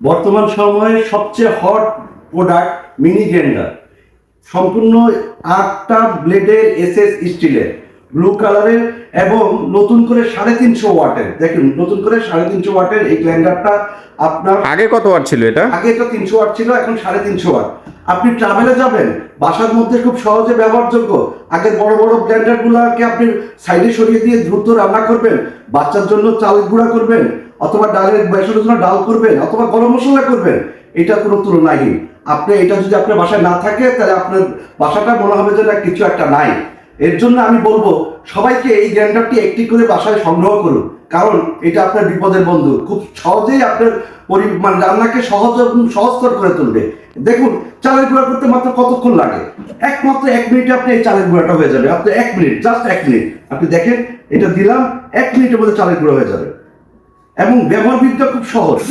বর্তমান সময়ে সবচেয়ে হট প্রোডাক্ট মিনি গ্রাইন্ডার, সম্পূর্ণ 8টা ব্লেডের এসএস স্টিলের, ব্লু কালারের এবং নতুন করে 350 ওয়াটের। দেখুন, নতুন করে 350 ওয়াটের এই গ্রাইন্ডারটা আপনার আগে কত ওয়াট ছিল এটা? আগে এটা 300 ওয়াট ছিল, এখন 350 ওয়াট। আপনি ট্রাভেলে যাবেন, বাসার মধ্যে খুব সহজে ব্যবহারযোগ্য। আগে বড় বড় ব্লেন্ডারগুলোকে আপনি সাইডে সরিয়ে দিয়ে দ্রুত রান্না করবেন, বাচ্চার জন্য চাল গুঁড়া করবেন, অথবা ডালের বেসনের জন্য ডাল করবেন, অথবা গরম মশলা করবেন, এটা কোনো তুলনাহীন। আপনি এটা যদি আপনার বাসায় না থাকে, তাহলে আপনার বাসাটা মনে হবে যে না, কিছু একটা নাই। এর জন্য আমি বলবো সবাইকে এই গ্রাইন্ডারটি একটি করে বাসায় সংগ্রহ করুন, কারণ এটা আপনার বিপদের বন্ধু। খুব সহজেই আপনার মানে রান্নাকে সহজতর করে তুলবে। দেখুন, চালের গুঁড়া করতে মাত্র কতক্ষণ লাগে? একমাত্র 1 মিনিটে আপনি এই চালের গুঁড়াটা হয়ে যাবে। আপনি 1 মিনিট, জাস্ট 1 মিনিট আপনি দেখেন, এটা দিলাম, 1 মিনিটের মধ্যে চালের গুঁড়া হয়ে যাবে এবং ব্যবহার বিদ্যা খুব সহজ।